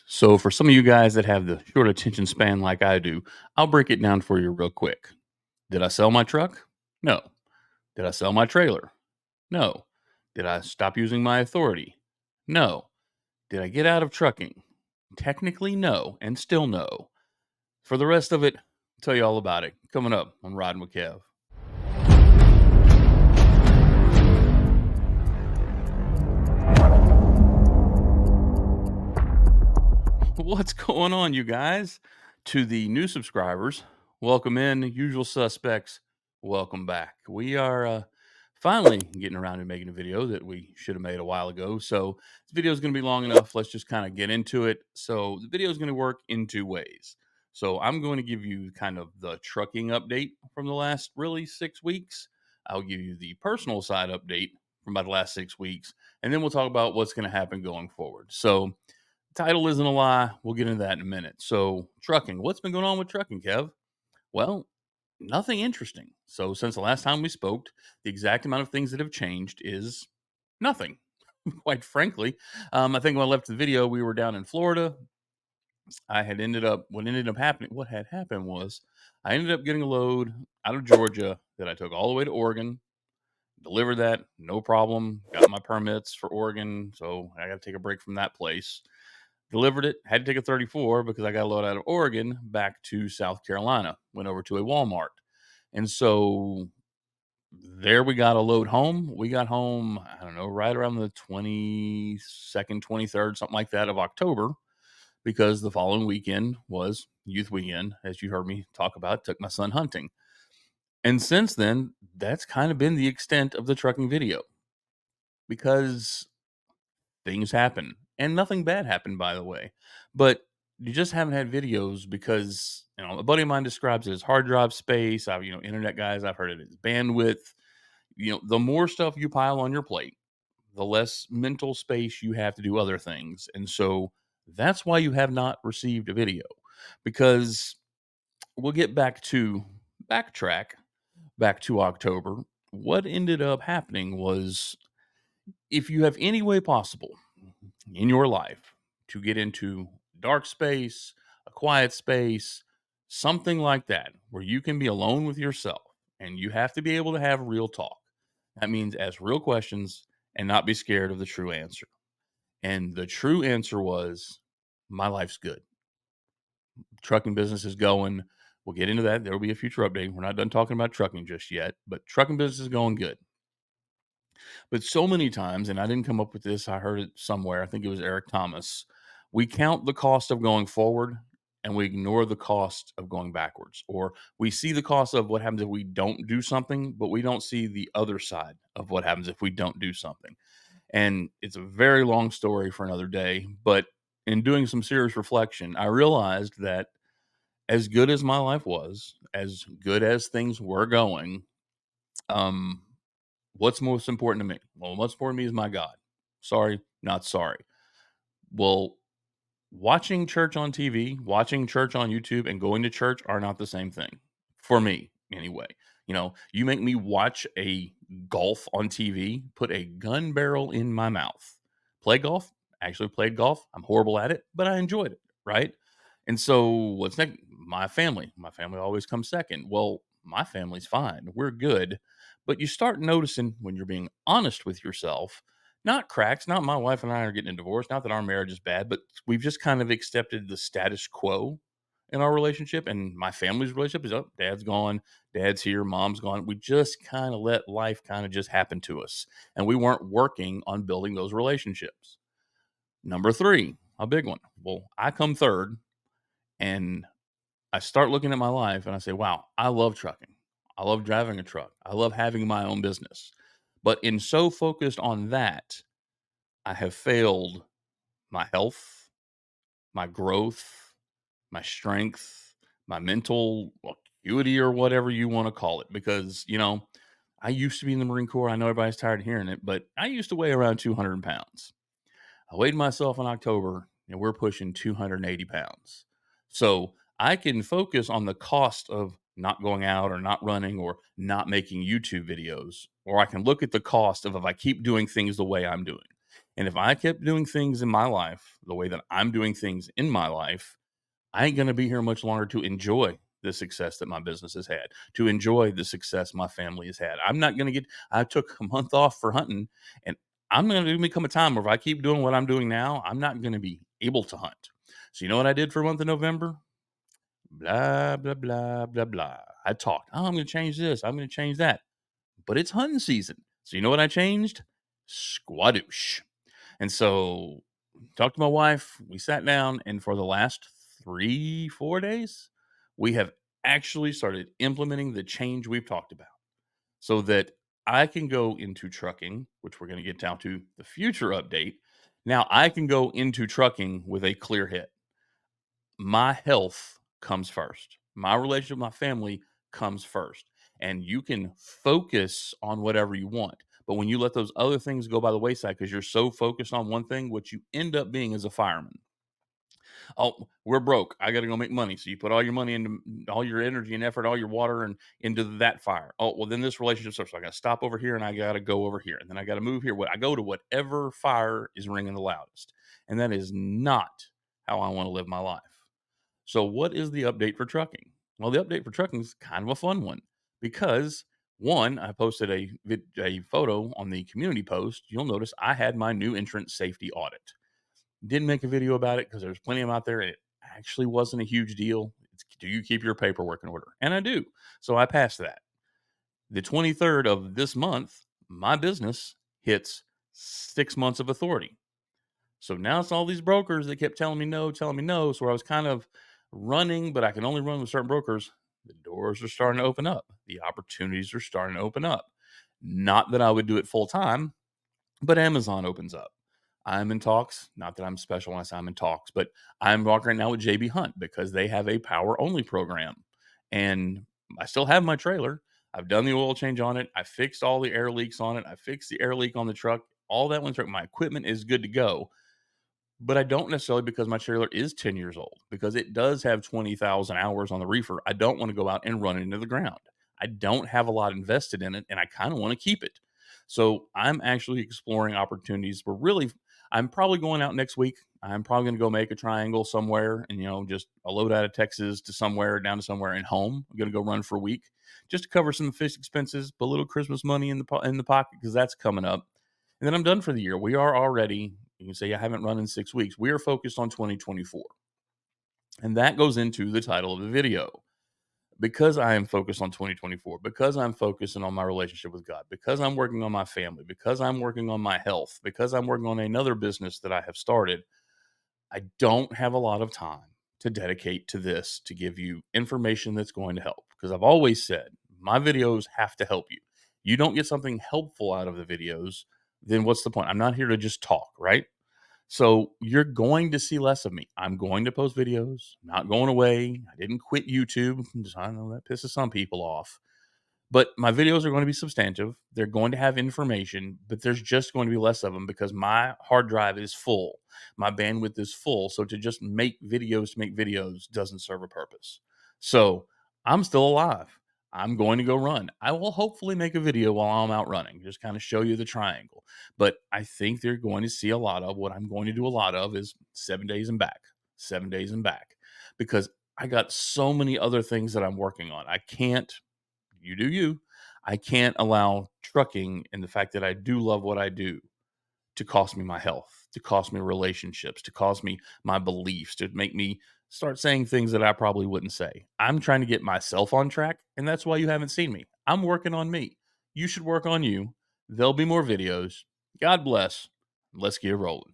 So, for some of you guys that have the short attention span like I do, I'll break it down for you real quick. Did I sell my truck? No. Did I sell my trailer? No. Did I stop using my authority? No. Did I get out of trucking? Technically, no, and still no. For the rest of it, I'll tell you all about it coming up on Riding with Kev. What's going on, you guys? To the new subscribers, welcome in. Usual suspects, welcome back. We are finally getting around to making a video that we should have made a while ago. So, this video is going to be long enough. Let's just kind of get into it. So, the video is going to work in two ways. So, I'm going to give you kind of the trucking update from the last really 6 weeks. I'll give you the personal side update from about the last 6 weeks. And then we'll talk about what's going to happen going forward. So, title isn't a lie. We'll get into that in a minute. So, trucking. What's been going on with trucking, Kev? Well, nothing interesting. So, since the last time we spoke, the exact amount of things that have changed is nothing, quite frankly. I think when I left the video, we were down in Florida. What had happened was I ended up getting a load out of Georgia that I took all the way to Oregon, delivered that, no problem. Got my permits for Oregon. So, I got to take a break from that place. Delivered it, had to take a 34 because I got a load out of Oregon back to South Carolina. Went over to a Walmart. And so there we got a load home. We got home, I don't know, right around the 22nd, 23rd, something like that of October, because the following weekend was youth weekend, as you heard me talk about. Took my son hunting. And since then, that's kind of been the extent of the trucking video because things happen. And nothing bad happened, by the way. But you just haven't had videos because, a buddy of mine describes it as hard drive space. Internet guys, I've heard it as bandwidth. The more stuff you pile on your plate, the less mental space you have to do other things. And so that's why you have not received a video, because we'll get backtrack back to October. What ended up happening was, if you have any way possible in your life to get into dark space, a quiet space, something like that, where you can be alone with yourself and you have to be able to have real talk. That means ask real questions and not be scared of the true answer. And the true answer was, my life's good. Trucking business is going. We'll get into that. There will be a future update. We're not done talking about trucking just yet, but trucking business is going good. But so many times, and I didn't come up with this, I heard it somewhere. I think it was Eric Thomas. We count the cost of going forward and we ignore the cost of going backwards. Or we see the cost of what happens if we don't do something, but we don't see the other side of what happens if we don't do something. And it's a very long story for another day. But in doing some serious reflection, I realized that as good as my life was, as good as things were going, um, what's most important to me? Well, what's important to me is my God. Sorry, not sorry. Well, watching church on TV, watching church on YouTube, and going to church are not the same thing for me, anyway. You make me watch a golf on TV, put a gun barrel in my mouth, play golf. Actually, played golf. I'm horrible at it, but I enjoyed it, right? And so, what's next? My family. My family always comes second. Well, my family's fine. We're good. But you start noticing, when you're being honest with yourself, not cracks, not my wife and I are getting a divorce, not that our marriage is bad, but we've just kind of accepted the status quo in our relationship. And my family's relationship is, oh, dad's gone, dad's here, mom's gone. We just kind of let life kind of just happen to us. And we weren't working on building those relationships. Number three, a big one. Well, I come third, and I start looking at my life and I say, wow, I love trucking. I love driving a truck. I love having my own business. But in so focused on that, I have failed my health, my growth, my strength, my mental acuity, or whatever you want to call it. Because, I used to be in the Marine Corps. I know everybody's tired of hearing it, but I used to weigh around 200 pounds. I weighed myself in October, and we're pushing 280 pounds. So I can focus on the cost of not going out or not running or not making YouTube videos, or I can look at the cost of if I keep doing things the way I'm doing. And if I kept doing things in my life the way that I'm doing things in my life, I ain't going to be here much longer to enjoy the success that my business has had, to enjoy the success my family has had. I'm not going to get, I took a month off for hunting, and I'm going to become a time where if I keep doing what I'm doing now, I'm not going to be able to hunt. So, you know what I did for a month of November? Blah, blah, blah, blah, blah. I talked, oh, I'm going to change this, I'm going to change that. But it's hunting season. So, you know what I changed? Squadoosh. And so talked to my wife. We sat down, and for the last 3, 4 days, we have actually started implementing the change we've talked about so that I can go into trucking, which we're going to get down to the future update. Now I can go into trucking with a clear head. My health comes first. My relationship with my family comes first. And you can focus on whatever you want. But when you let those other things go by the wayside because you're so focused on one thing, what you end up being is a fireman. Oh, we're broke. I got to go make money. So you put all your money into all your energy and effort, all your water and into that fire. Oh, well, then this relationship starts. So I got to stop over here and I got to go over here. And then I got to move here. I go to whatever fire is ringing the loudest. And that is not how I want to live my life. So, what is the update for trucking? Well, the update for trucking is kind of a fun one because one, I posted a photo on the community post. You'll notice I had my new entrance safety audit. Didn't make a video about it because there's plenty of them out there. And it actually wasn't a huge deal. Do you keep your paperwork in order? And I do. So I passed that. The 23rd of this month, my business hits 6 months of authority. So now it's all these brokers that kept telling me no, telling me no. So I was kind of running, but I can only run with certain brokers. The doors are starting to open up. The opportunities are starting to open up. Not that I would do it full time, but Amazon opens up. I'm in talks. Not that I'm special when I say I'm in talks, but I'm talking right now with JB Hunt because they have a power only program. And I still have my trailer. I've done the oil change on it. I fixed all the air leaks on it. I fixed the air leak on the truck. All that went through. My equipment is good to go, but I don't necessarily because my trailer is 10 years old, because it does have 20,000 hours on the reefer. I don't want to go out and run it into the ground. I don't have a lot invested in it, and I kind of want to keep it. So I'm actually exploring opportunities. I'm probably going out next week. I'm probably going to go make a triangle somewhere and, just a load out of Texas to somewhere, down to somewhere and home. I'm going to go run for a week just to cover some fish expenses, but a little Christmas money in the pocket because that's coming up. And then I'm done for the year. We are already, you can say I haven't run in 6 weeks. We are focused on 2024. And that goes into the title of the video. Because I am focused on 2024, because I'm focusing on my relationship with God, because I'm working on my family, because I'm working on my health, because I'm working on another business that I have started, I don't have a lot of time to dedicate to this to give you information that's going to help. Because I've always said my videos have to help you. You don't get something helpful out of the videos, then what's the point? I'm not here to just talk, right? So you're going to see less of me. I'm going to post videos, not going away. I didn't quit YouTube. I know that pisses some people off. But my videos are going to be substantive. They're going to have information, but there's just going to be less of them because my hard drive is full. My bandwidth is full. So to make videos doesn't serve a purpose. So I'm still alive. I'm going to go run. I will hopefully make a video while I'm out running, just kind of show you the triangle. But I think they're going to see a lot of what I'm going to do. A lot of is 7 days and back, 7 days and back, because I got so many other things that I'm working on. I can't you do you. I can't allow trucking and the fact that I do love what I do to cost me my health, to cost me relationships, to cost me my beliefs, to make me start saying things that I probably wouldn't say. I'm trying to get myself on track, and that's why you haven't seen me. I'm working on me. You should work on you. There'll be more videos. God bless. Let's get rolling.